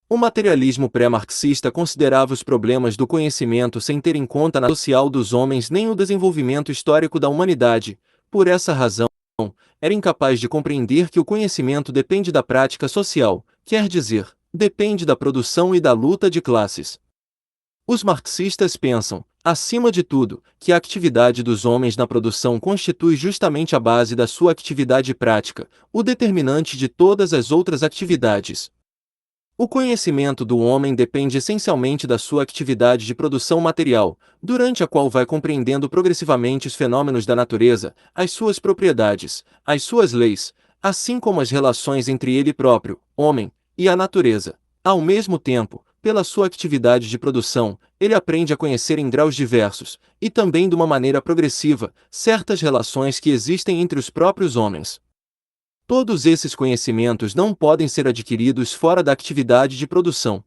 O materialismo pré-marxista considerava os problemas do conhecimento sem ter em conta a natureza social dos homens nem o desenvolvimento histórico da humanidade. Por essa razão, era incapaz de compreender que o conhecimento depende da prática social, quer dizer, depende da produção e da luta de classes. Os marxistas pensam, acima de tudo, que a atividade dos homens na produção constitui justamente a base da sua atividade prática, o determinante de todas as outras atividades. O conhecimento do homem depende essencialmente da sua atividade de produção material, durante a qual vai compreendendo progressivamente os fenômenos da natureza, as suas propriedades, as suas leis, assim como as relações entre ele próprio, homem, e a natureza. Ao mesmo tempo, pela sua atividade de produção, ele aprende a conhecer em graus diversos, e também de uma maneira progressiva, certas relações que existem entre os próprios homens. Todos esses conhecimentos não podem ser adquiridos fora da atividade de produção.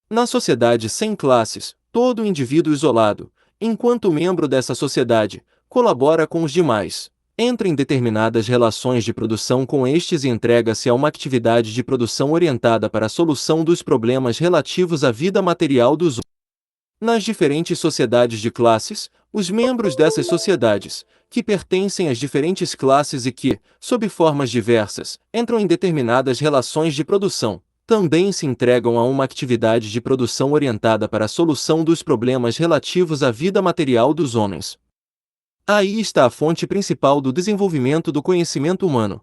Na sociedade sem classes, todo indivíduo isolado, enquanto membro dessa sociedade, colabora com os demais, entra em determinadas relações de produção com estes e entrega-se a uma atividade de produção orientada para a solução dos problemas relativos à vida material dos homens. Nas diferentes sociedades de classes, os membros dessas sociedades, que pertencem às diferentes classes e que, sob formas diversas, entram em determinadas relações de produção, também se entregam a uma atividade de produção orientada para a solução dos problemas relativos à vida material dos homens. Aí está a fonte principal do desenvolvimento do conhecimento humano.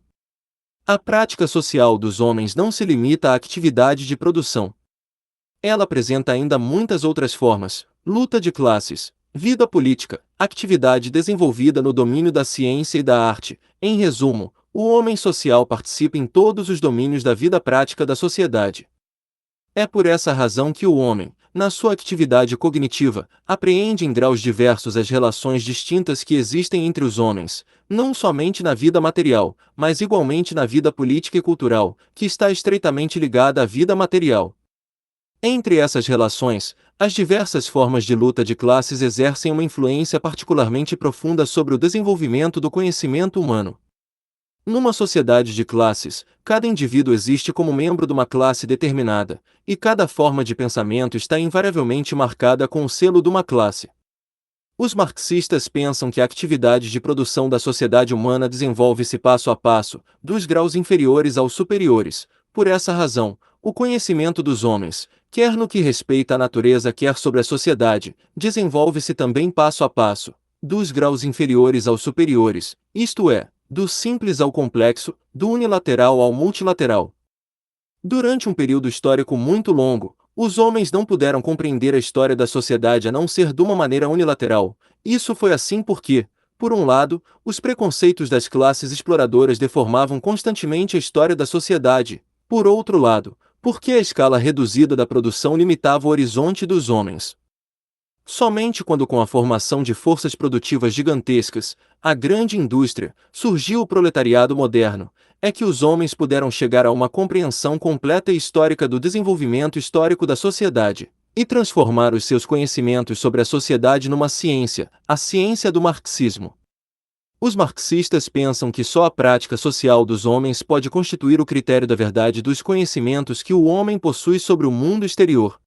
A prática social dos homens não se limita à atividade de produção. Ela apresenta ainda muitas outras formas: luta de classes, vida política, atividade desenvolvida no domínio da ciência e da arte. Em resumo, o homem social participa em todos os domínios da vida prática da sociedade. É por essa razão que o homem, na sua atividade cognitiva, apreende em graus diversos as relações distintas que existem entre os homens, não somente na vida material, mas igualmente na vida política e cultural, que está estreitamente ligada à vida material. Entre essas relações, as diversas formas de luta de classes exercem uma influência particularmente profunda sobre o desenvolvimento do conhecimento humano. Numa sociedade de classes, cada indivíduo existe como membro de uma classe determinada, e cada forma de pensamento está invariavelmente marcada com o selo de uma classe. Os marxistas pensam que a atividade de produção da sociedade humana desenvolve-se passo a passo, dos graus inferiores aos superiores. Por essa razão, o conhecimento dos homens, quer no que respeita à natureza, quer sobre a sociedade, desenvolve-se também passo a passo, dos graus inferiores aos superiores, isto é, do simples ao complexo, do unilateral ao multilateral. Durante um período histórico muito longo, os homens não puderam compreender a história da sociedade a não ser de uma maneira unilateral. Isso foi assim porque, por um lado, os preconceitos das classes exploradoras deformavam constantemente a história da sociedade. Por outro lado, porque a escala reduzida da produção limitava o horizonte dos homens. Somente quando, com a formação de forças produtivas gigantescas, a grande indústria, surgiu o proletariado moderno, é que os homens puderam chegar a uma compreensão completa e histórica do desenvolvimento histórico da sociedade, e transformar os seus conhecimentos sobre a sociedade numa ciência, a ciência do marxismo. Os marxistas pensam que só a prática social dos homens pode constituir o critério da verdade dos conhecimentos que o homem possui sobre o mundo exterior.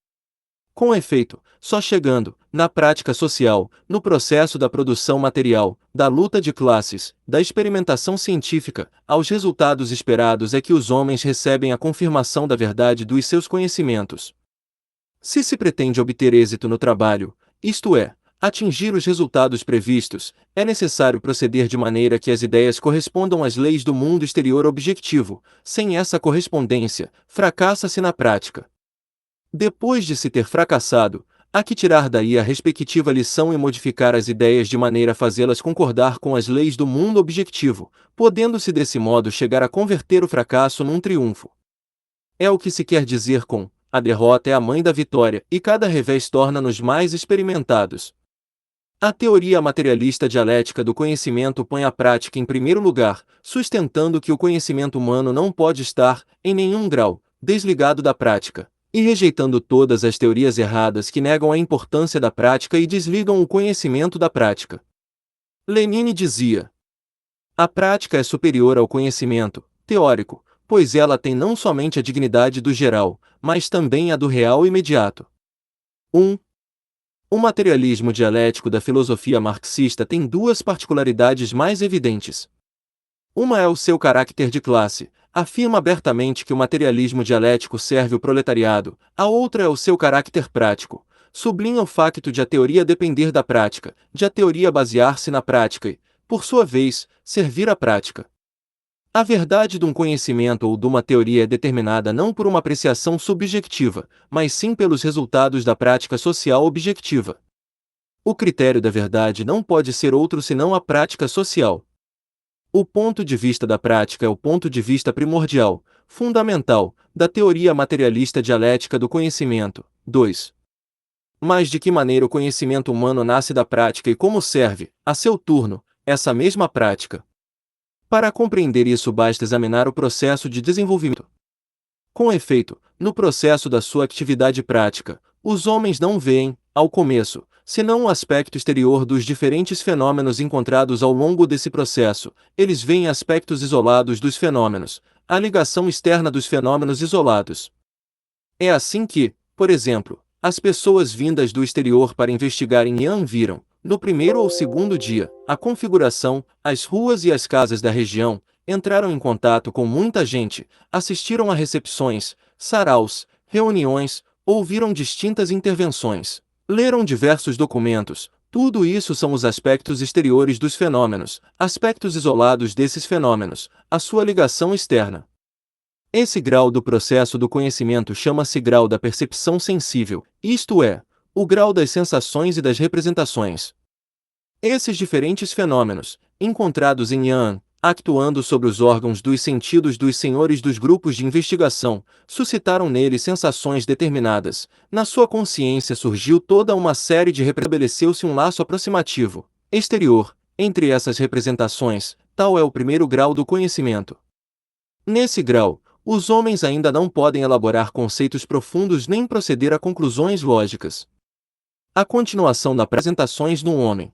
Com efeito, só chegando, na prática social, no processo da produção material, da luta de classes, da experimentação científica, aos resultados esperados é que os homens recebem a confirmação da verdade dos seus conhecimentos. Se se pretende obter êxito no trabalho, isto é, atingir os resultados previstos, é necessário proceder de maneira que as ideias correspondam às leis do mundo exterior objetivo. Sem essa correspondência, fracassa-se na prática. Depois de se ter fracassado, há que tirar daí a respectiva lição e modificar as ideias de maneira a fazê-las concordar com as leis do mundo objetivo, podendo-se desse modo chegar a converter o fracasso num triunfo. É o que se quer dizer com: a derrota é a mãe da vitória, e cada revés torna-nos mais experimentados. A teoria materialista dialética do conhecimento põe a prática em primeiro lugar, sustentando que o conhecimento humano não pode estar, em nenhum grau, desligado da prática, e rejeitando todas as teorias erradas que negam a importância da prática e desligam o conhecimento da prática. Lenin dizia: a prática é superior ao conhecimento teórico, pois ela tem não somente a dignidade do geral, mas também a do real imediato. 1. O materialismo dialético da filosofia marxista tem duas particularidades mais evidentes. Uma é o seu caráter de classe, afirma abertamente que o materialismo dialético serve o proletariado, a outra é o seu caráter prático, sublinha o facto de a teoria depender da prática, de a teoria basear-se na prática e, por sua vez, servir à prática. A verdade de um conhecimento ou de uma teoria é determinada não por uma apreciação subjetiva, mas sim pelos resultados da prática social objetiva. O critério da verdade não pode ser outro senão a prática social. O ponto de vista da prática é o ponto de vista primordial, fundamental, da teoria materialista dialética do conhecimento. 2. Mas de que maneira o conhecimento humano nasce da prática e como serve, a seu turno, essa mesma prática? Para compreender isso basta examinar o processo de desenvolvimento. Com efeito, no processo da sua atividade prática, os homens não veem, ao começo, senão o aspecto exterior dos diferentes fenômenos encontrados ao longo desse processo, eles veem aspectos isolados dos fenômenos, a ligação externa dos fenômenos isolados. É assim que, por exemplo, as pessoas vindas do exterior para investigar em Yan viram, no primeiro ou segundo dia, a configuração, as ruas e as casas da região, entraram em contato com muita gente, assistiram a recepções, saraus, reuniões, ouviram distintas intervenções, leram diversos documentos. Tudo isso são os aspectos exteriores dos fenômenos, aspectos isolados desses fenômenos, a sua ligação externa. Esse grau do processo do conhecimento chama-se grau da percepção sensível, isto é, o grau das sensações e das representações. Esses diferentes fenômenos, encontrados em Yan, actuando sobre os órgãos dos sentidos dos senhores dos grupos de investigação, suscitaram nele sensações determinadas. Na sua consciência surgiu toda uma série de estabeleceu-se um laço aproximativo, exterior, entre essas representações, tal é o primeiro grau do conhecimento. Nesse grau, os homens ainda não podem elaborar conceitos profundos nem proceder a conclusões lógicas. A continuação das apresentações no homem.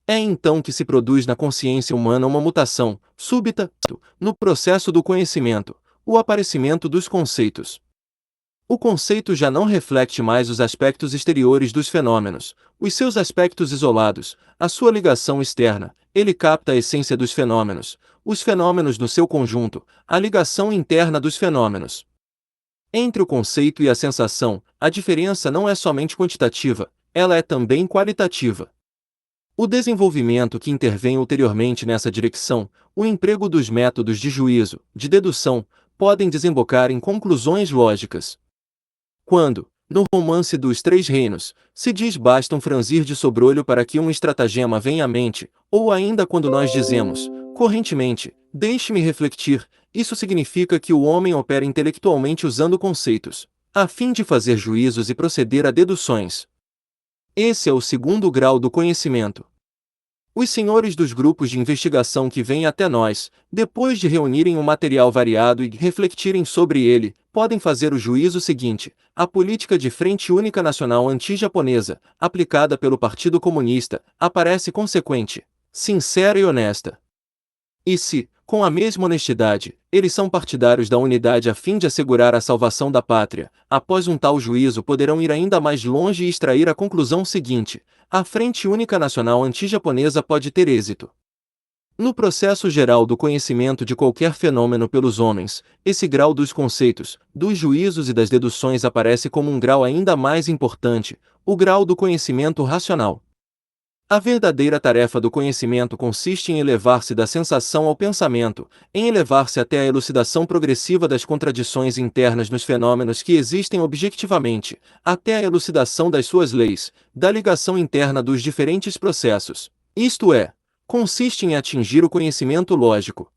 É então que se produz na consciência humana uma mutação, súbita, no processo do conhecimento, o aparecimento dos conceitos. O conceito já não reflete mais os aspectos exteriores dos fenômenos, os seus aspectos isolados, a sua ligação externa, ele capta a essência dos fenômenos, os fenômenos no seu conjunto, a ligação interna dos fenômenos. Entre o conceito e a sensação, a diferença não é somente quantitativa, ela é também qualitativa. O desenvolvimento que intervém ulteriormente nessa direção, o emprego dos métodos de juízo, de dedução, podem desembocar em conclusões lógicas. Quando, no romance dos Três Reinos, se diz basta um franzir de sobrolho para que um estratagema venha à mente, ou ainda quando nós dizemos, correntemente, deixe-me refletir, isso significa que o homem opera intelectualmente usando conceitos, a fim de fazer juízos e proceder a deduções. Esse é o segundo grau do conhecimento. Os senhores dos grupos de investigação que vêm até nós, depois de reunirem um material variado e refletirem sobre ele, podem fazer o juízo seguinte: a política de Frente Única Nacional anti-japonesa, aplicada pelo Partido Comunista, aparece consequente, sincera e honesta. E se, com a mesma honestidade, eles são partidários da unidade a fim de assegurar a salvação da pátria, após um tal juízo poderão ir ainda mais longe e extrair a conclusão seguinte: a Frente Única Nacional anti-japonesa pode ter êxito. No processo geral do conhecimento de qualquer fenômeno pelos homens, esse grau dos conceitos, dos juízos e das deduções aparece como um grau ainda mais importante, o grau do conhecimento racional. A verdadeira tarefa do conhecimento consiste em elevar-se da sensação ao pensamento, em elevar-se até a elucidação progressiva das contradições internas nos fenômenos que existem objetivamente, até a elucidação das suas leis, da ligação interna dos diferentes processos. Isto é, consiste em atingir o conhecimento lógico.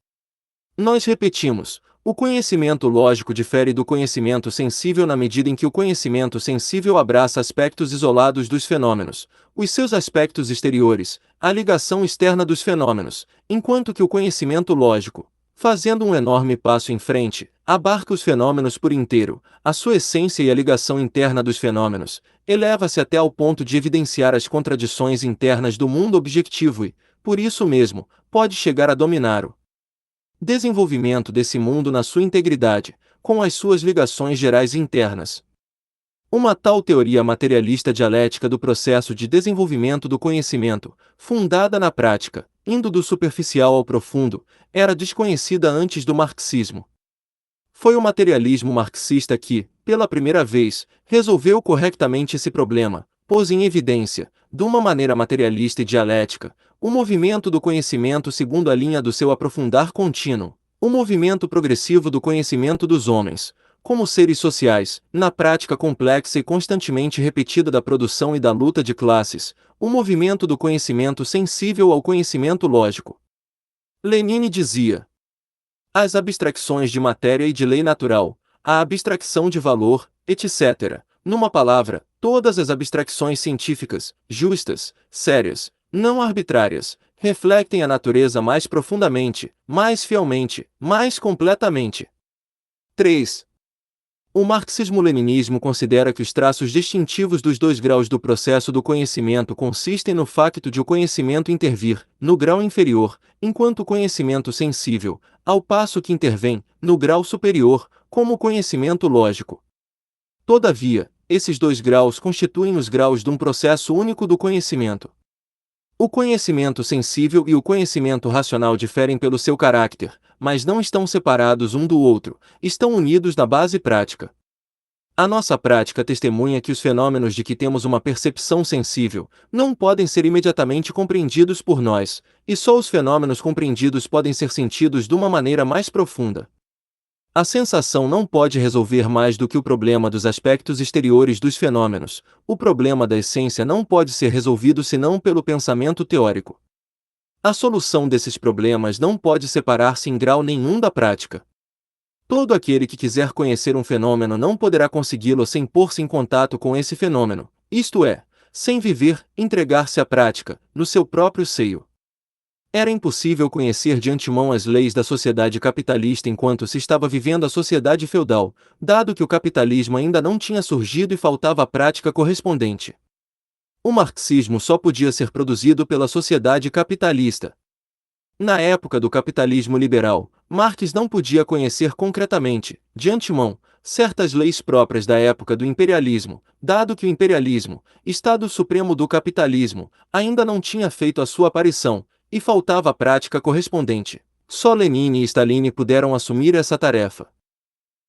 Nós repetimos, o conhecimento lógico difere do conhecimento sensível na medida em que o conhecimento sensível abraça aspectos isolados dos fenômenos, os seus aspectos exteriores, a ligação externa dos fenômenos, enquanto que o conhecimento lógico, fazendo um enorme passo em frente, abarca os fenômenos por inteiro, a sua essência e a ligação interna dos fenômenos, eleva-se até ao ponto de evidenciar as contradições internas do mundo objetivo e, por isso mesmo, pode chegar a dominá-lo. desenvolvimento desse mundo na sua integridade, com as suas ligações gerais internas. Uma tal teoria materialista dialética do processo de desenvolvimento do conhecimento, fundada na prática, indo do superficial ao profundo, era desconhecida antes do marxismo. Foi o materialismo marxista que, pela primeira vez, resolveu corretamente esse problema, pôs em evidência, de uma maneira materialista e dialética, o movimento do conhecimento segundo a linha do seu aprofundar contínuo, o movimento progressivo do conhecimento dos homens, como seres sociais, na prática complexa e constantemente repetida da produção e da luta de classes, o movimento do conhecimento sensível ao conhecimento lógico. Lenin dizia: as abstracções de matéria e de lei natural, a abstracção de valor, etc. Numa palavra, todas as abstracções científicas, justas, sérias, não arbitrárias, refletem a natureza mais profundamente, mais fielmente, mais completamente. 3. O marxismo-leninismo considera que os traços distintivos dos dois graus do processo do conhecimento consistem no facto de o conhecimento intervir, no grau inferior, enquanto o conhecimento sensível, ao passo que intervém, no grau superior, como o conhecimento lógico. Todavia, esses dois graus constituem os graus de um processo único do conhecimento. O conhecimento sensível e o conhecimento racional diferem pelo seu caráter, mas não estão separados um do outro, estão unidos na base prática. A nossa prática testemunha que os fenômenos de que temos uma percepção sensível não podem ser imediatamente compreendidos por nós, e só os fenômenos compreendidos podem ser sentidos de uma maneira mais profunda. A sensação não pode resolver mais do que o problema dos aspectos exteriores dos fenômenos, o problema da essência não pode ser resolvido senão pelo pensamento teórico. A solução desses problemas não pode separar-se em grau nenhum da prática. Todo aquele que quiser conhecer um fenômeno não poderá consegui-lo sem pôr-se em contato com esse fenômeno, isto é, sem viver, entregar-se à prática, no seu próprio seio. Era impossível conhecer de antemão as leis da sociedade capitalista enquanto se estava vivendo a sociedade feudal, dado que o capitalismo ainda não tinha surgido e faltava a prática correspondente. O marxismo só podia ser produzido pela sociedade capitalista. Na época do capitalismo liberal, Marx não podia conhecer concretamente, de antemão, certas leis próprias da época do imperialismo, dado que o imperialismo, estado supremo do capitalismo, ainda não tinha feito a sua aparição, e faltava a prática correspondente. Só Lenin e Stalin puderam assumir essa tarefa.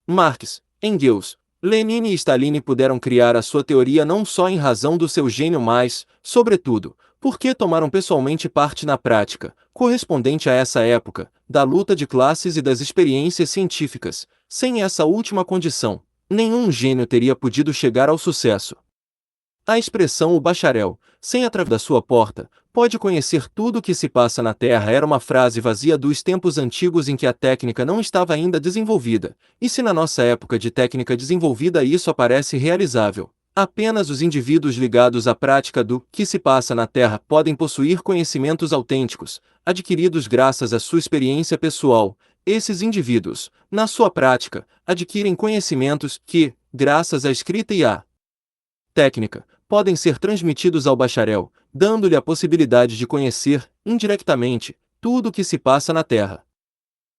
Marx, Engels, Lenin e Stalin puderam criar a sua teoria não só em razão do seu gênio mas, sobretudo, porque tomaram pessoalmente parte na prática, correspondente a essa época, da luta de classes e das experiências científicas. Sem essa última condição, nenhum gênio teria podido chegar ao sucesso. A expressão o bacharel, sem através da sua porta, pode conhecer tudo o que se passa na Terra era uma frase vazia dos tempos antigos em que a técnica não estava ainda desenvolvida, e se na nossa época de técnica desenvolvida isso aparece realizável, apenas os indivíduos ligados à prática do que se passa na Terra podem possuir conhecimentos autênticos, adquiridos graças à sua experiência pessoal. Esses indivíduos, na sua prática, adquirem conhecimentos que, graças à escrita e à técnica, podem ser transmitidos ao bacharel, dando-lhe a possibilidade de conhecer, indiretamente, tudo o que se passa na Terra.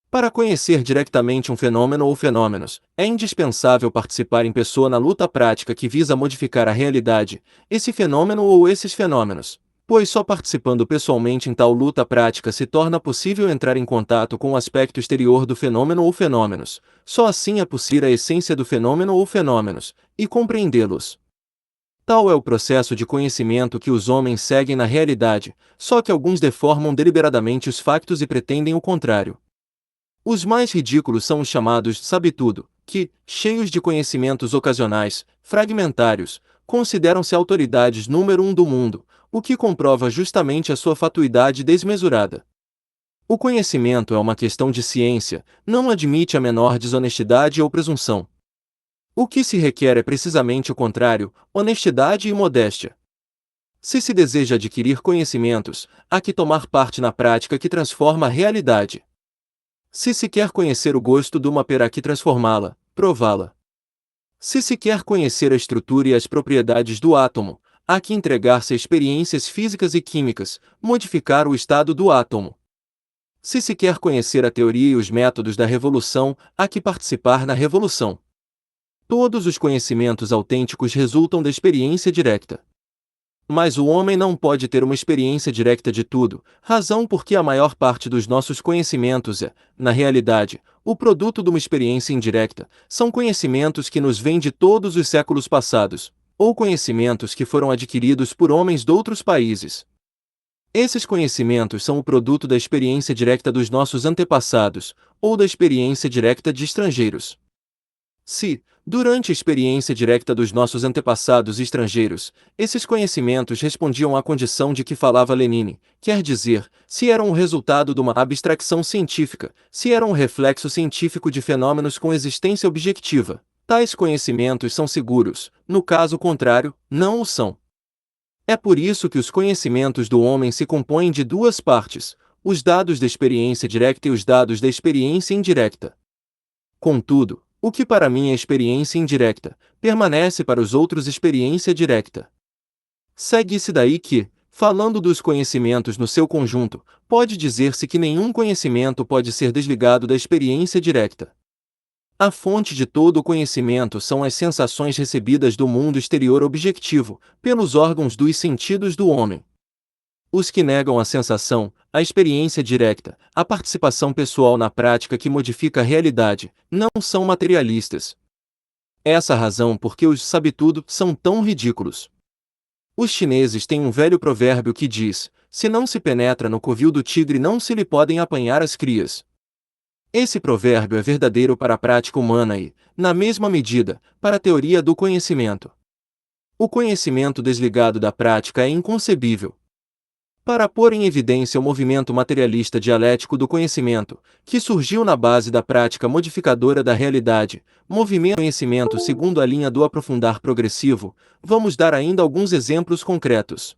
Para conhecer diretamente um fenômeno ou fenômenos, é indispensável participar em pessoa na luta prática que visa modificar a realidade, esse fenômeno ou esses fenômenos, pois só participando pessoalmente em tal luta prática se torna possível entrar em contato com o aspecto exterior do fenômeno ou fenômenos, só assim é possível a essência do fenômeno ou fenômenos, e compreendê-los. Tal é o processo de conhecimento que os homens seguem na realidade, só que alguns deformam deliberadamente os factos e pretendem o contrário. Os mais ridículos são os chamados sabe-tudo, que, cheios de conhecimentos ocasionais, fragmentários, consideram-se autoridades número um do mundo, o que comprova justamente a sua fatuidade desmesurada. O conhecimento é uma questão de ciência, não admite a menor desonestidade ou presunção. O que se requer é precisamente o contrário, honestidade e modéstia. Se se deseja adquirir conhecimentos, há que tomar parte na prática que transforma a realidade. Se se quer conhecer o gosto de uma pera, há que transformá-la, prová-la. Se se quer conhecer a estrutura e as propriedades do átomo, há que entregar-se a experiências físicas e químicas, modificar o estado do átomo. Se se quer conhecer a teoria e os métodos da revolução, há que participar na revolução. Todos os conhecimentos autênticos resultam da experiência direta. Mas o homem não pode ter uma experiência direta de tudo, razão porque a maior parte dos nossos conhecimentos é, na realidade, o produto de uma experiência indireta, são conhecimentos que nos vêm de todos os séculos passados, ou conhecimentos que foram adquiridos por homens de outros países. Esses conhecimentos são o produto da experiência direta dos nossos antepassados, ou da experiência direta de estrangeiros. Se, durante a experiência direta dos nossos antepassados estrangeiros, esses conhecimentos respondiam à condição de que falava Lenin, quer dizer, se eram o resultado de uma abstração científica, se eram um reflexo científico de fenômenos com existência objetiva, tais conhecimentos são seguros, no caso contrário, não o são. É por isso que os conhecimentos do homem se compõem de duas partes, os dados da experiência direta e os dados da experiência indireta. Contudo, o que para mim é experiência indireta, permanece para os outros experiência direta. Segue-se daí que, falando dos conhecimentos no seu conjunto, pode dizer-se que nenhum conhecimento pode ser desligado da experiência direta. A fonte de todo o conhecimento são as sensações recebidas do mundo exterior objetivo, pelos órgãos dos sentidos do homem. Os que negam a sensação, a experiência direta, a participação pessoal na prática que modifica a realidade, não são materialistas. Essa razão porque os sabe-tudo são tão ridículos. Os chineses têm um velho provérbio que diz: se não se penetra no covil do tigre não se lhe podem apanhar as crias. Esse provérbio é verdadeiro para a prática humana e, na mesma medida, para a teoria do conhecimento. O conhecimento desligado da prática é inconcebível. Para pôr em evidência o movimento materialista dialético do conhecimento, que surgiu na base da prática modificadora da realidade, movimento conhecimento segundo a linha do aprofundar progressivo, vamos dar ainda alguns exemplos concretos.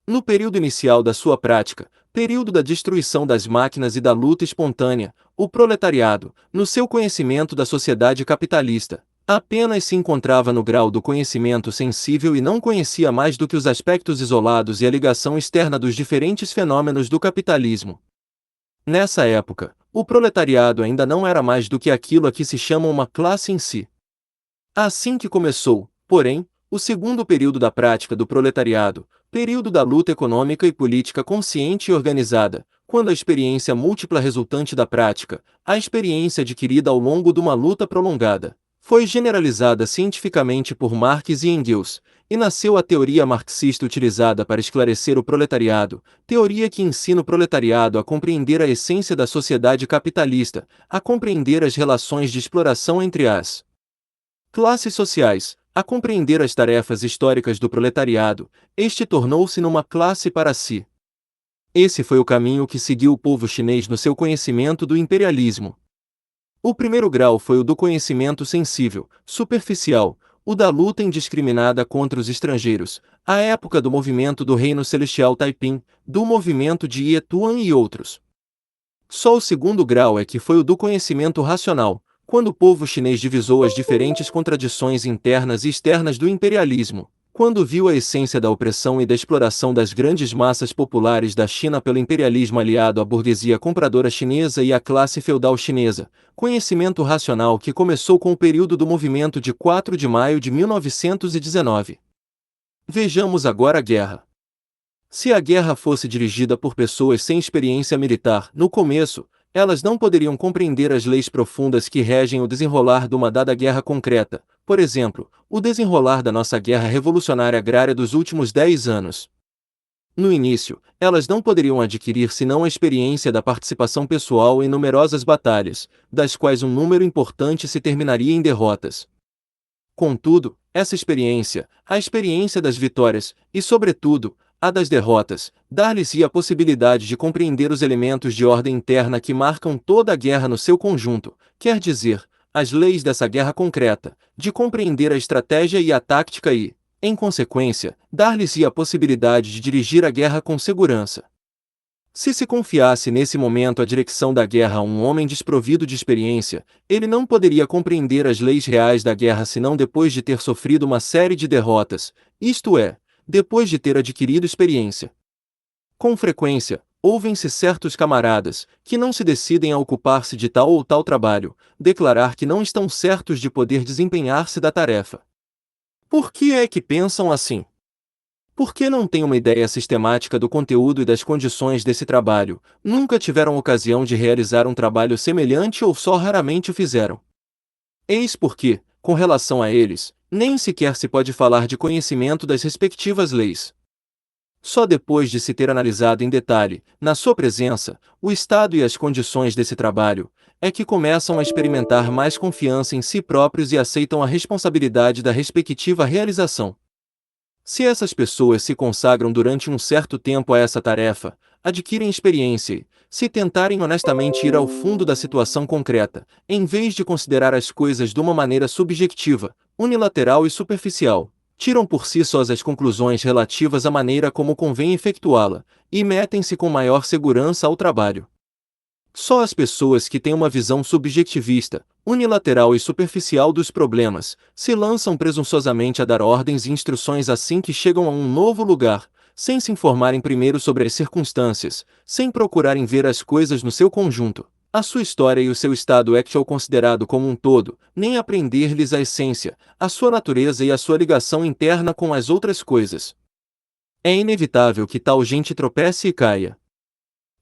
No período inicial da sua prática, período da destruição das máquinas e da luta espontânea, o proletariado, no seu conhecimento da sociedade capitalista, apenas se encontrava no grau do conhecimento sensível e não conhecia mais do que os aspectos isolados e a ligação externa dos diferentes fenômenos do capitalismo. Nessa época, o proletariado ainda não era mais do que aquilo a que se chama uma classe em si. Assim que começou, porém, o segundo período da prática do proletariado, período da luta econômica e política consciente e organizada, quando a experiência múltipla resultante da prática, a experiência adquirida ao longo de uma luta prolongada, foi generalizada cientificamente por Marx e Engels, e nasceu a teoria marxista utilizada para esclarecer o proletariado, teoria que ensina o proletariado a compreender a essência da sociedade capitalista, a compreender as relações de exploração entre as classes sociais, a compreender as tarefas históricas do proletariado. Este tornou-se numa classe para si. Esse foi o caminho que seguiu o povo chinês no seu conhecimento do imperialismo. O primeiro grau foi o do conhecimento sensível, superficial, o da luta indiscriminada contra os estrangeiros, a época do movimento do Reino Celestial Taiping, do movimento de Ye Tuan e outros. Só o segundo grau é que foi o do conhecimento racional, quando o povo chinês divisou as diferentes contradições internas e externas do imperialismo, quando viu a essência da opressão e da exploração das grandes massas populares da China pelo imperialismo aliado à burguesia compradora chinesa e à classe feudal chinesa, conhecimento racional que começou com o período do movimento de 4 de maio de 1919. Vejamos agora a guerra. Se a guerra fosse dirigida por pessoas sem experiência militar, no começo, elas não poderiam compreender as leis profundas que regem o desenrolar de uma dada guerra concreta, por exemplo, o desenrolar da nossa guerra revolucionária agrária dos últimos 10 anos. No início, elas não poderiam adquirir senão a experiência da participação pessoal em numerosas batalhas, das quais um número importante se terminaria em derrotas. Contudo, essa experiência, a experiência das vitórias, e sobretudo, a das derrotas, dar-lhes-ia a possibilidade de compreender os elementos de ordem interna que marcam toda a guerra no seu conjunto, quer dizer, as leis dessa guerra concreta, de compreender a estratégia e a tática e, em consequência, dar-lhes-ia a possibilidade de dirigir a guerra com segurança. Se se confiasse nesse momento a direção da guerra a um homem desprovido de experiência, ele não poderia compreender as leis reais da guerra senão depois de ter sofrido uma série de derrotas, isto é, depois de ter adquirido experiência. Com frequência, Ouvem-se certos camaradas, que não se decidem a ocupar-se de tal ou tal trabalho, declarar que não estão certos de poder desempenhar-se da tarefa. Por que é que pensam assim? Porque não têm uma ideia sistemática do conteúdo e das condições desse trabalho, nunca tiveram ocasião de realizar um trabalho semelhante ou só raramente o fizeram. Eis porque, com relação a eles, nem sequer se pode falar de conhecimento das respectivas leis. Só depois de se ter analisado em detalhe, na sua presença, o estado e as condições desse trabalho, é que começam a experimentar mais confiança em si próprios e aceitam a responsabilidade da respectiva realização. Se essas pessoas se consagram durante um certo tempo a essa tarefa, adquirem experiência e, se tentarem honestamente ir ao fundo da situação concreta, em vez de considerar as coisas de uma maneira subjetiva, unilateral e superficial, tiram por si sós as conclusões relativas à maneira como convém efetuá-la, e metem-se com maior segurança ao trabalho. Só as pessoas que têm uma visão subjetivista, unilateral e superficial dos problemas, se lançam presunçosamente a dar ordens e instruções assim que chegam a um novo lugar, sem se informarem primeiro sobre as circunstâncias, sem procurarem ver as coisas no seu conjunto, a sua história e o seu estado actual considerado como um todo, nem aprender-lhes a essência, a sua natureza e a sua ligação interna com as outras coisas. É inevitável que tal gente tropece e caia.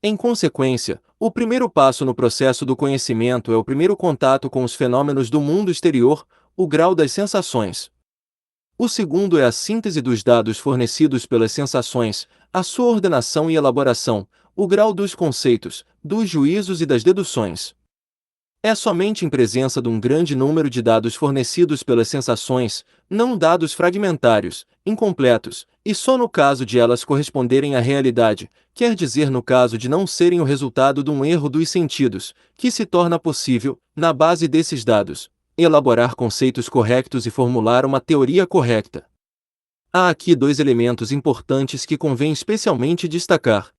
Em consequência, o primeiro passo no processo do conhecimento é o primeiro contato com os fenômenos do mundo exterior, o grau das sensações. O segundo é a síntese dos dados fornecidos pelas sensações, a sua ordenação e elaboração, o grau dos conceitos, dos juízos e das deduções. É somente em presença de um grande número de dados fornecidos pelas sensações, não dados fragmentários, incompletos, e só no caso de elas corresponderem à realidade, quer dizer no caso de não serem o resultado de um erro dos sentidos, que se torna possível, na base desses dados, elaborar conceitos corretos e formular uma teoria correta. Há aqui dois elementos importantes que convém especialmente destacar.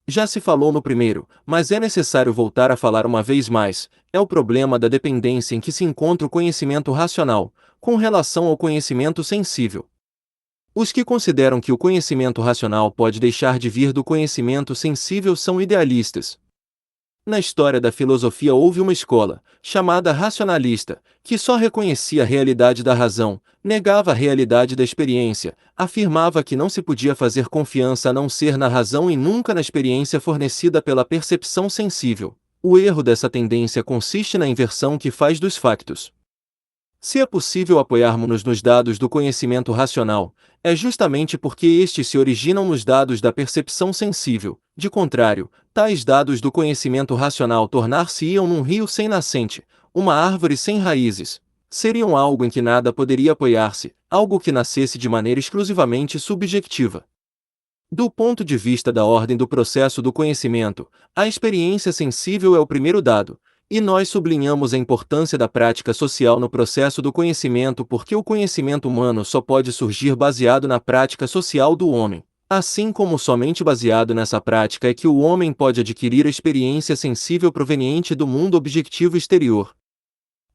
Já se falou no primeiro, mas é necessário voltar a falar uma vez mais, é o problema da dependência em que se encontra o conhecimento racional, com relação ao conhecimento sensível. Os que consideram que o conhecimento racional pode deixar de vir do conhecimento sensível são idealistas. Na história da filosofia houve uma escola, chamada racionalista, que só reconhecia a realidade da razão, negava a realidade da experiência, afirmava que não se podia fazer confiança a não ser na razão e nunca na experiência fornecida pela percepção sensível. O erro dessa tendência consiste na inversão que faz dos factos. Se é possível apoiarmos-nos nos dados do conhecimento racional, é justamente porque estes se originam nos dados da percepção sensível. De contrário, tais dados do conhecimento racional tornar-se-iam num rio sem nascente, uma árvore sem raízes. Seriam algo em que nada poderia apoiar-se, algo que nascesse de maneira exclusivamente subjetiva. Do ponto de vista da ordem do processo do conhecimento, a experiência sensível é o primeiro dado, e nós sublinhamos a importância da prática social no processo do conhecimento porque o conhecimento humano só pode surgir baseado na prática social do homem, assim como somente baseado nessa prática é que o homem pode adquirir a experiência sensível proveniente do mundo objetivo exterior.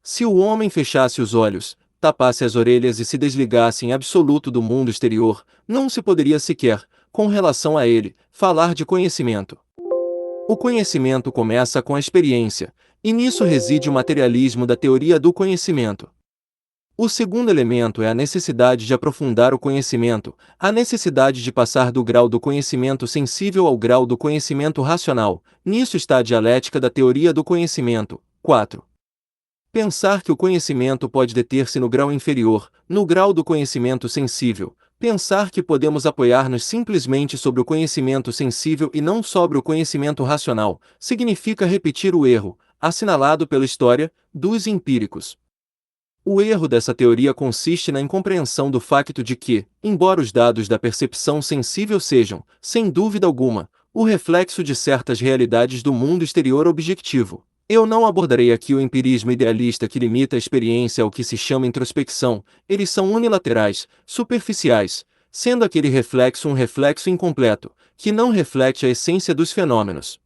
Se o homem fechasse os olhos, tapasse as orelhas e se desligasse em absoluto do mundo exterior, não se poderia sequer, com relação a ele, falar de conhecimento. O conhecimento começa com a experiência, e nisso reside o materialismo da teoria do conhecimento. O segundo elemento é a necessidade de aprofundar o conhecimento, a necessidade de passar do grau do conhecimento sensível ao grau do conhecimento racional. Nisso está a dialética da teoria do conhecimento. 4. Pensar que o conhecimento pode deter-se no grau inferior, no grau do conhecimento sensível. Pensar que podemos apoiar-nos simplesmente sobre o conhecimento sensível e não sobre o conhecimento racional, significa repetir o erro, assinalado pela história, dos empíricos. O erro dessa teoria consiste na incompreensão do facto de que, embora os dados da percepção sensível sejam, sem dúvida alguma, o reflexo de certas realidades do mundo exterior objetivo, eu não abordarei aqui o empirismo idealista que limita a experiência ao que se chama introspecção. Eles são unilaterais, superficiais, sendo aquele reflexo um reflexo incompleto, que não reflete a essência dos fenômenos.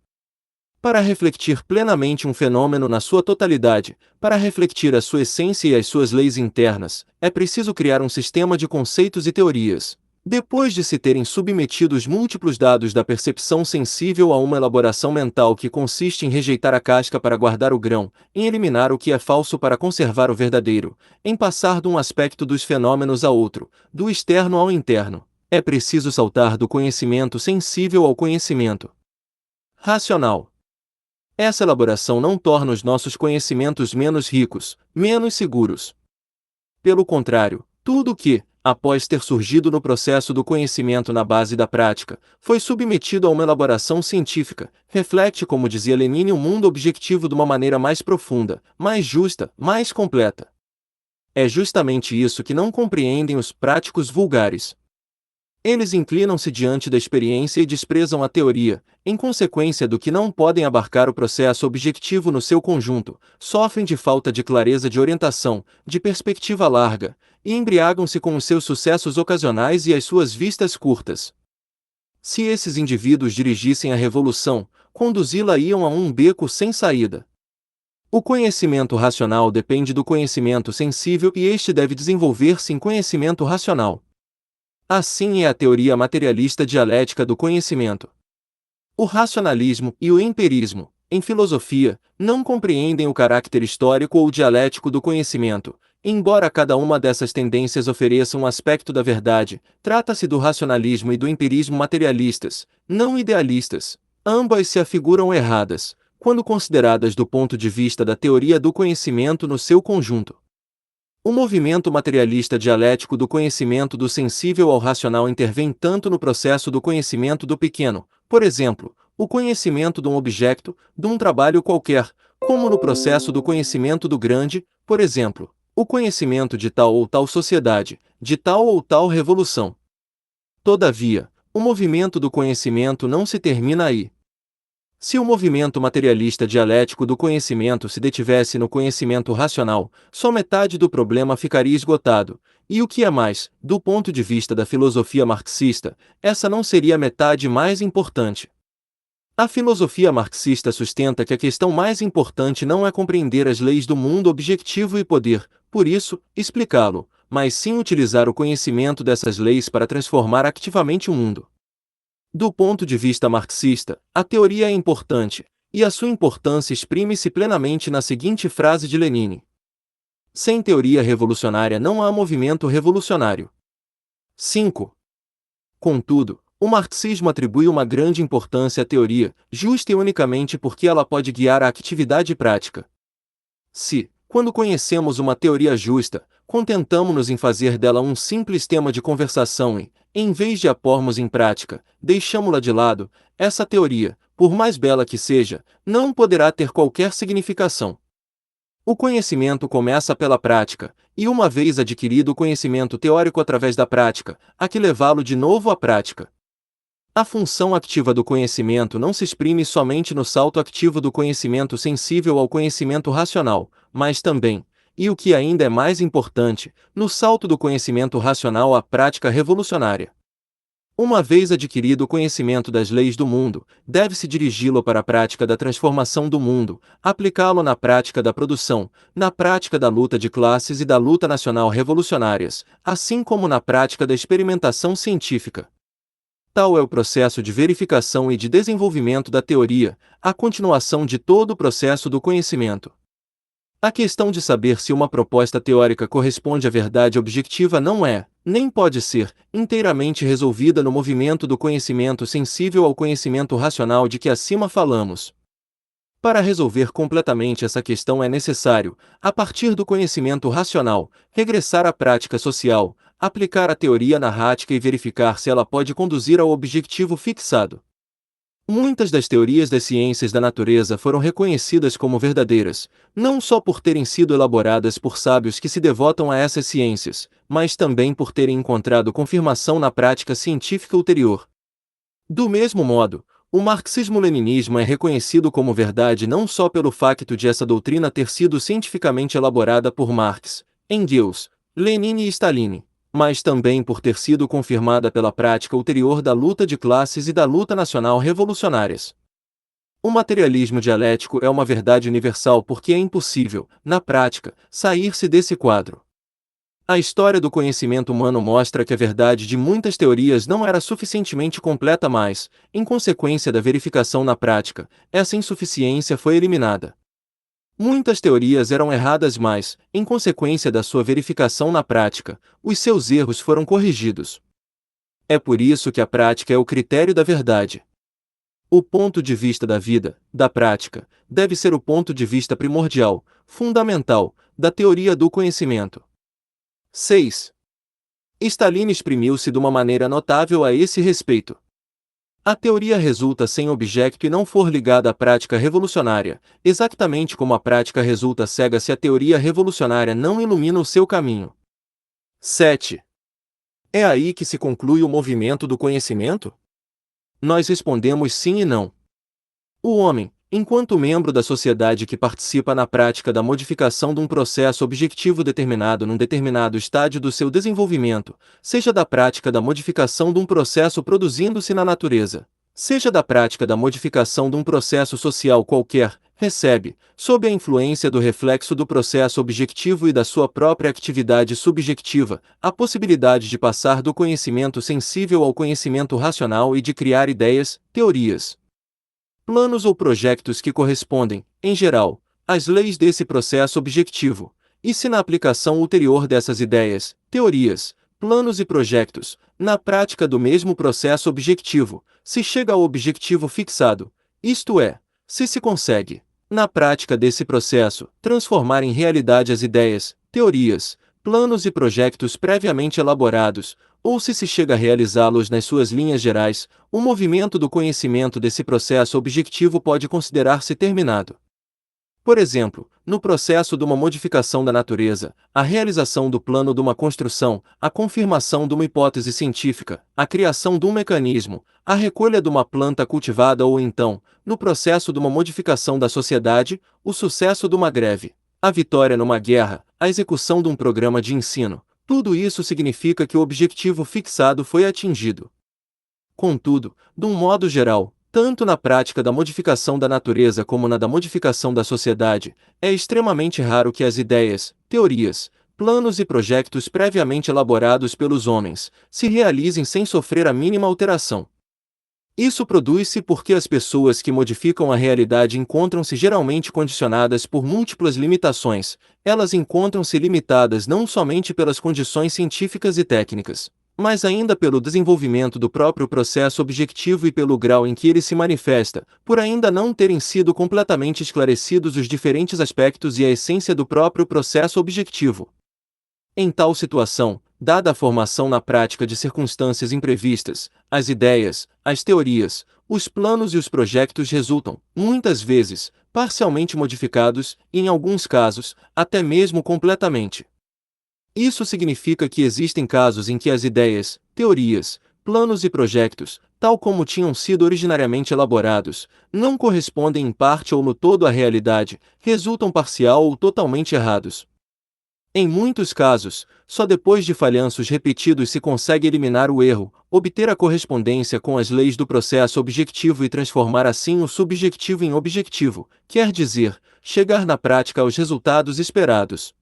Para refletir plenamente um fenômeno na sua totalidade, para refletir a sua essência e as suas leis internas, é preciso criar um sistema de conceitos e teorias. Depois de se terem submetido os múltiplos dados da percepção sensível a uma elaboração mental que consiste em rejeitar a casca para guardar o grão, em eliminar o que é falso para conservar o verdadeiro, em passar de um aspecto dos fenômenos a outro, do externo ao interno, é preciso saltar do conhecimento sensível ao conhecimento racional. Essa elaboração não torna os nossos conhecimentos menos ricos, menos seguros. Pelo contrário, tudo que, após ter surgido no processo do conhecimento na base da prática, foi submetido a uma elaboração científica, reflete, como dizia Lenin, o mundo objetivo de uma maneira mais profunda, mais justa, mais completa. É justamente isso que não compreendem os práticos vulgares. Eles inclinam-se diante da experiência e desprezam a teoria, em consequência do que não podem abarcar o processo objetivo no seu conjunto, sofrem de falta de clareza de orientação, de perspectiva larga, e embriagam-se com os seus sucessos ocasionais e as suas vistas curtas. Se esses indivíduos dirigissem a revolução, conduzi-la-iam a um beco sem saída. O conhecimento racional depende do conhecimento sensível e este deve desenvolver-se em conhecimento racional. Assim é a teoria materialista dialética do conhecimento. O racionalismo e o empirismo, em filosofia, não compreendem o caráter histórico ou dialético do conhecimento, embora cada uma dessas tendências ofereça um aspecto da verdade. Trata-se do racionalismo e do empirismo materialistas, não idealistas. Ambas se afiguram erradas, quando consideradas do ponto de vista da teoria do conhecimento no seu conjunto. O movimento materialista dialético do conhecimento do sensível ao racional intervém tanto no processo do conhecimento do pequeno, por exemplo, o conhecimento de um objeto, de um trabalho qualquer, como no processo do conhecimento do grande, por exemplo, o conhecimento de tal ou tal sociedade, de tal ou tal revolução. Todavia, o movimento do conhecimento não se termina aí. Se o movimento materialista dialético do conhecimento se detivesse no conhecimento racional, só metade do problema ficaria esgotado, e o que é mais, do ponto de vista da filosofia marxista, essa não seria a metade mais importante. A filosofia marxista sustenta que a questão mais importante não é compreender as leis do mundo objetivo e poder, por isso, explicá-lo, mas sim utilizar o conhecimento dessas leis para transformar ativamente o mundo. Do ponto de vista marxista, a teoria é importante, e a sua importância exprime-se plenamente na seguinte frase de Lenin: sem teoria revolucionária não há movimento revolucionário. 5. Contudo, o marxismo atribui uma grande importância à teoria, justa e unicamente porque ela pode guiar a atividade prática. Se, quando conhecemos uma teoria justa, contentamo-nos em fazer dela um simples tema de conversação e, em vez de a pormos em prática, deixamo-la de lado, essa teoria, por mais bela que seja, não poderá ter qualquer significação. O conhecimento começa pela prática, e uma vez adquirido o conhecimento teórico através da prática, há que levá-lo de novo à prática. A função ativa do conhecimento não se exprime somente no salto ativo do conhecimento sensível ao conhecimento racional, mas também, e o que ainda é mais importante, no salto do conhecimento racional à prática revolucionária. Uma vez adquirido o conhecimento das leis do mundo, deve-se dirigi-lo para a prática da transformação do mundo, aplicá-lo na prática da produção, na prática da luta de classes e da luta nacional revolucionárias, assim como na prática da experimentação científica. Tal é o processo de verificação e de desenvolvimento da teoria, a continuação de todo o processo do conhecimento. A questão de saber se uma proposta teórica corresponde à verdade objetiva não é, nem pode ser, inteiramente resolvida no movimento do conhecimento sensível ao conhecimento racional de que acima falamos. Para resolver completamente essa questão é necessário, a partir do conhecimento racional, regressar à prática social, aplicar a teoria narrática e verificar se ela pode conduzir ao objetivo fixado. Muitas das teorias das ciências da natureza foram reconhecidas como verdadeiras, não só por terem sido elaboradas por sábios que se devotam a essas ciências, mas também por terem encontrado confirmação na prática científica ulterior. Do mesmo modo, o marxismo-leninismo é reconhecido como verdade não só pelo facto de essa doutrina ter sido cientificamente elaborada por Marx, Engels, Lenin e Stalin, mas também por ter sido confirmada pela prática ulterior da luta de classes e da luta nacional revolucionárias. O materialismo dialético é uma verdade universal porque é impossível, na prática, sair-se desse quadro. A história do conhecimento humano mostra que a verdade de muitas teorias não era suficientemente completa, mas, em consequência da verificação na prática, essa insuficiência foi eliminada. Muitas teorias eram erradas, mas, em consequência da sua verificação na prática, os seus erros foram corrigidos. É por isso que a prática é o critério da verdade. O ponto de vista da vida, da prática, deve ser o ponto de vista primordial, fundamental, da teoria do conhecimento. 6. Stalin exprimiu-se de uma maneira notável a esse respeito. A teoria resulta sem objeto e não for ligada à prática revolucionária, exatamente como a prática resulta cega se a teoria revolucionária não ilumina o seu caminho. 7. É aí que se conclui o movimento do conhecimento? Nós respondemos sim e não. O homem, enquanto membro da sociedade que participa na prática da modificação de um processo objetivo determinado num determinado estágio do seu desenvolvimento, seja da prática da modificação de um processo produzindo-se na natureza, seja da prática da modificação de um processo social qualquer, recebe, sob a influência do reflexo do processo objetivo e da sua própria atividade subjetiva, a possibilidade de passar do conhecimento sensível ao conhecimento racional e de criar ideias, teorias, planos ou projetos que correspondem, em geral, às leis desse processo objetivo, e se na aplicação ulterior dessas ideias, teorias, planos e projetos, na prática do mesmo processo objetivo, se chega ao objetivo fixado, isto é, se consegue, na prática desse processo, transformar em realidade as ideias, teorias, planos e projetos previamente elaborados, ou se chega a realizá-los nas suas linhas gerais, o movimento do conhecimento desse processo objetivo pode considerar-se terminado. Por exemplo, no processo de uma modificação da natureza, a realização do plano de uma construção, a confirmação de uma hipótese científica, a criação de um mecanismo, a recolha de uma planta cultivada ou então, no processo de uma modificação da sociedade, o sucesso de uma greve, a vitória numa guerra, a execução de um programa de ensino, tudo isso significa que o objetivo fixado foi atingido. Contudo, de um modo geral, tanto na prática da modificação da natureza como na da modificação da sociedade, é extremamente raro que as ideias, teorias, planos e projetos previamente elaborados pelos homens se realizem sem sofrer a mínima alteração. Isso produz-se porque as pessoas que modificam a realidade encontram-se geralmente condicionadas por múltiplas limitações. Elas encontram-se limitadas não somente pelas condições científicas e técnicas, mas ainda pelo desenvolvimento do próprio processo objetivo e pelo grau em que ele se manifesta, por ainda não terem sido completamente esclarecidos os diferentes aspectos e a essência do próprio processo objetivo. Em tal situação, dada a formação na prática de circunstâncias imprevistas, as ideias, as teorias, os planos e os projetos resultam, muitas vezes, parcialmente modificados e, em alguns casos, até mesmo completamente. Isso significa que existem casos em que as ideias, teorias, planos e projetos, tal como tinham sido originariamente elaborados, não correspondem em parte ou no todo à realidade, resultam parcial ou totalmente errados. Em muitos casos, só depois de falhanços repetidos se consegue eliminar o erro, obter a correspondência com as leis do processo objetivo e transformar assim o subjetivo em objetivo, quer dizer, chegar na prática aos resultados esperados.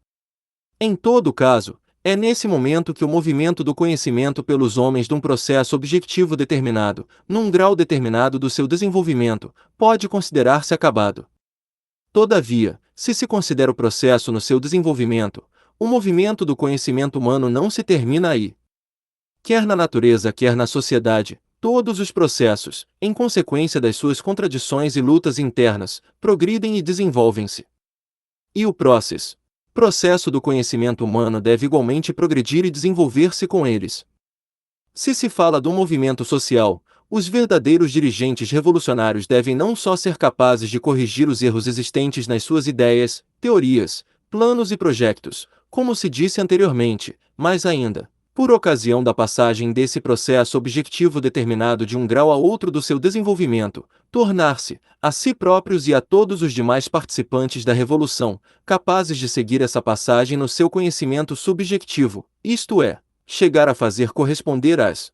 Em todo caso, é nesse momento que o movimento do conhecimento pelos homens de um processo objetivo determinado, num grau determinado do seu desenvolvimento, pode considerar-se acabado. Todavia, se considera o processo no seu desenvolvimento, o movimento do conhecimento humano não se termina aí. Quer na natureza, quer na sociedade, todos os processos, em consequência das suas contradições e lutas internas, progridem e desenvolvem-se. E o processo do conhecimento humano deve igualmente progredir e desenvolver-se com eles. Se fala do movimento social, os verdadeiros dirigentes revolucionários devem não só ser capazes de corrigir os erros existentes nas suas ideias, teorias, planos e projetos, como se disse anteriormente, mas ainda, por ocasião da passagem desse processo objetivo determinado de um grau a outro do seu desenvolvimento, tornar-se, a si próprios e a todos os demais participantes da revolução, capazes de seguir essa passagem no seu conhecimento subjetivo, isto é, chegar a fazer corresponder às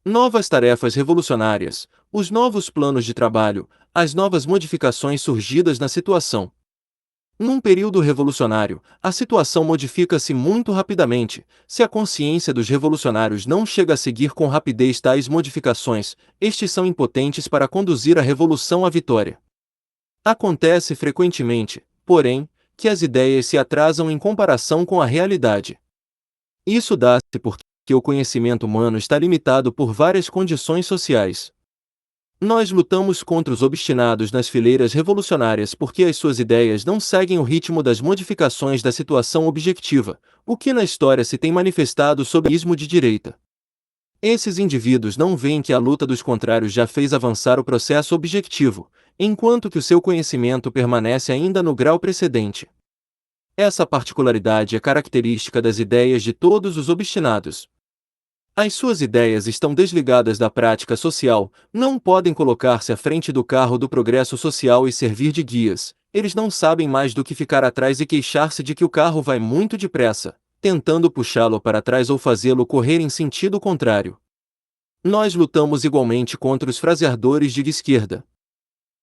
novas tarefas revolucionárias, os novos planos de trabalho, as novas modificações surgidas na situação. Num período revolucionário, a situação modifica-se muito rapidamente. Se a consciência dos revolucionários não chega a seguir com rapidez tais modificações, estes são impotentes para conduzir a revolução à vitória. Acontece frequentemente, porém, que as ideias se atrasam em comparação com a realidade. Isso dá-se porque o conhecimento humano está limitado por várias condições sociais. Nós lutamos contra os obstinados nas fileiras revolucionárias porque as suas ideias não seguem o ritmo das modificações da situação objetiva, o que na história se tem manifestado sob o ismo de direita. Esses indivíduos não veem que a luta dos contrários já fez avançar o processo objetivo, enquanto que o seu conhecimento permanece ainda no grau precedente. Essa particularidade é característica das ideias de todos os obstinados. As suas ideias estão desligadas da prática social, não podem colocar-se à frente do carro do progresso social e servir de guias. Eles não sabem mais do que ficar atrás e queixar-se de que o carro vai muito depressa, tentando puxá-lo para trás ou fazê-lo correr em sentido contrário. Nós lutamos igualmente contra os fraseadores de esquerda.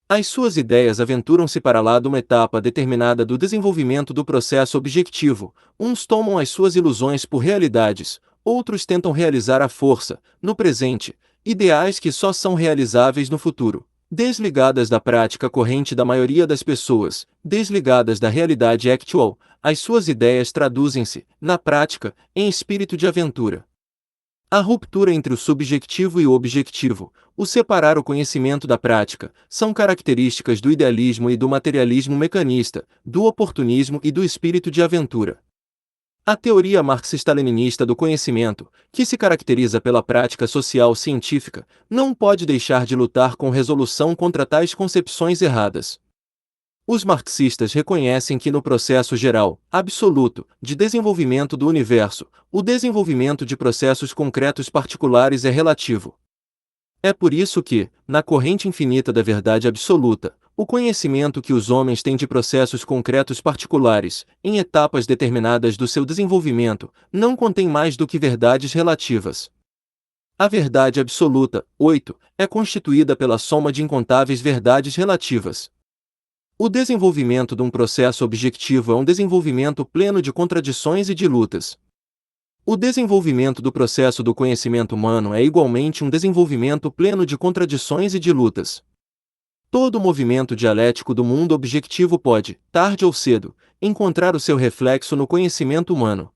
As suas ideias aventuram-se para lá de uma etapa determinada do desenvolvimento do processo objetivo. Uns tomam as suas ilusões por realidades, outros tentam realizar à força, no presente, ideais que só são realizáveis no futuro. Desligadas da prática corrente da maioria das pessoas, desligadas da realidade actual, as suas ideias traduzem-se, na prática, em espírito de aventura. A ruptura entre o subjetivo e o objetivo, o separar o conhecimento da prática, são características do idealismo e do materialismo mecanista, do oportunismo e do espírito de aventura. A teoria marxista-leninista do conhecimento, que se caracteriza pela prática social científica, não pode deixar de lutar com resolução contra tais concepções erradas. Os marxistas reconhecem que no processo geral, absoluto, de desenvolvimento do universo, o desenvolvimento de processos concretos particulares é relativo. É por isso que, na corrente infinita da verdade absoluta, o conhecimento que os homens têm de processos concretos particulares, em etapas determinadas do seu desenvolvimento, não contém mais do que verdades relativas. A verdade absoluta, 8, é constituída pela soma de incontáveis verdades relativas. O desenvolvimento de um processo objetivo é um desenvolvimento pleno de contradições e de lutas. O desenvolvimento do processo do conhecimento humano é igualmente um desenvolvimento pleno de contradições e de lutas. Todo movimento dialético do mundo objetivo pode, tarde ou cedo, encontrar o seu reflexo no conhecimento humano.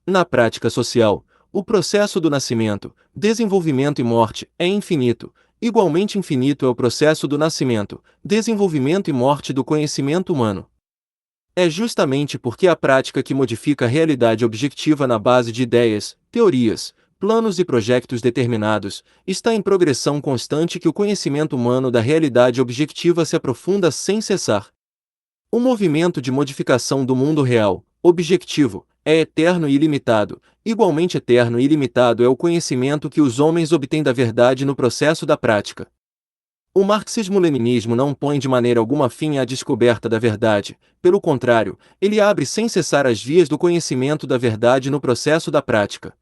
Na prática social, o processo do nascimento, desenvolvimento e morte é infinito. Igualmente infinito é o processo do nascimento, desenvolvimento e morte do conhecimento humano. É justamente porque a prática que modifica a realidade objetiva na base de ideias, teorias, planos e projetos determinados, está em progressão constante que o conhecimento humano da realidade objetiva se aprofunda sem cessar. O movimento de modificação do mundo real, objetivo, é eterno e ilimitado. Igualmente eterno e ilimitado é o conhecimento que os homens obtêm da verdade no processo da prática. O marxismo-leninismo não põe de maneira alguma fim à descoberta da verdade, pelo contrário, ele abre sem cessar as vias do conhecimento da verdade no processo da prática.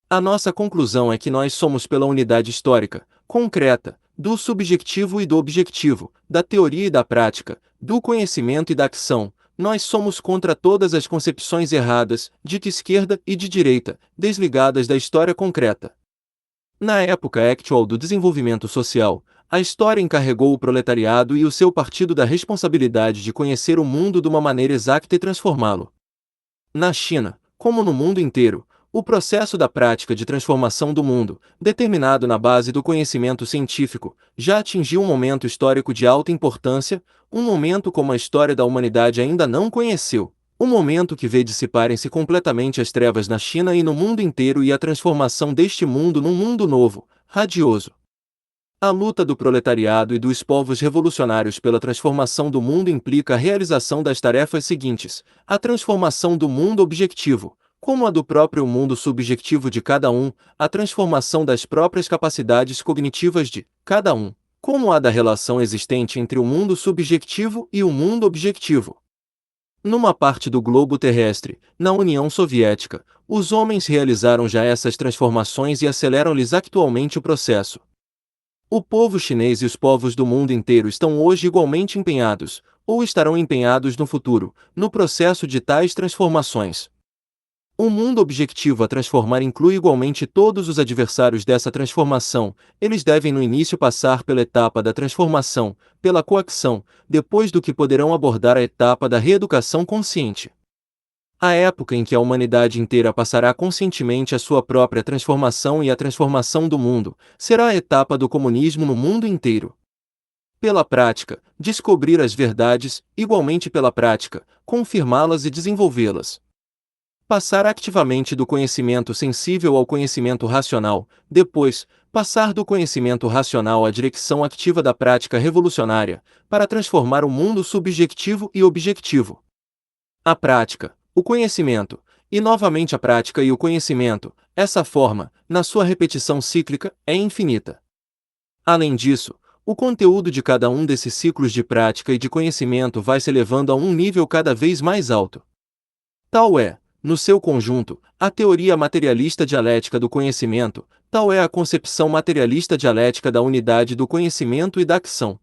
A nossa conclusão é que nós somos pela unidade histórica, concreta, do subjetivo e do objetivo, da teoria e da prática, do conhecimento e da ação. Nós somos contra todas as concepções erradas, de esquerda e de direita, desligadas da história concreta. Na época actual do desenvolvimento social, a história encarregou o proletariado e o seu partido da responsabilidade de conhecer o mundo de uma maneira exata e transformá-lo. Na China, como no mundo inteiro, o processo da prática de transformação do mundo, determinado na base do conhecimento científico, já atingiu um momento histórico de alta importância, um momento como a história da humanidade ainda não conheceu, um momento que vê dissiparem-se completamente as trevas na China e no mundo inteiro e a transformação deste mundo num mundo novo, radioso. A luta do proletariado e dos povos revolucionários pela transformação do mundo implica a realização das tarefas seguintes: a transformação do mundo objetivo, como a do próprio mundo subjetivo de cada um, a transformação das próprias capacidades cognitivas de cada um, como a da relação existente entre o mundo subjetivo e o mundo objetivo. Numa parte do globo terrestre, na União Soviética, os homens realizaram já essas transformações e aceleram-lhes atualmente o processo. O povo chinês e os povos do mundo inteiro estão hoje igualmente empenhados, ou estarão empenhados no futuro, no processo de tais transformações. Um mundo objetivo a transformar inclui igualmente todos os adversários dessa transformação. Eles devem no início passar pela etapa da transformação, pela coacção, depois do que poderão abordar a etapa da reeducação consciente. A época em que a humanidade inteira passará conscientemente a sua própria transformação e a transformação do mundo, será a etapa do comunismo no mundo inteiro. Pela prática, descobrir as verdades, igualmente pela prática, confirmá-las e desenvolvê-las. Passar ativamente do conhecimento sensível ao conhecimento racional, depois, passar do conhecimento racional à direção ativa da prática revolucionária, para transformar o mundo subjetivo e objetivo. A prática, o conhecimento, e novamente a prática e o conhecimento, essa forma, na sua repetição cíclica, é infinita. Além disso, o conteúdo de cada um desses ciclos de prática e de conhecimento vai se elevando a um nível cada vez mais alto. Tal é, no seu conjunto, a teoria materialista dialética do conhecimento, tal é a concepção materialista dialética da unidade do conhecimento e da ação.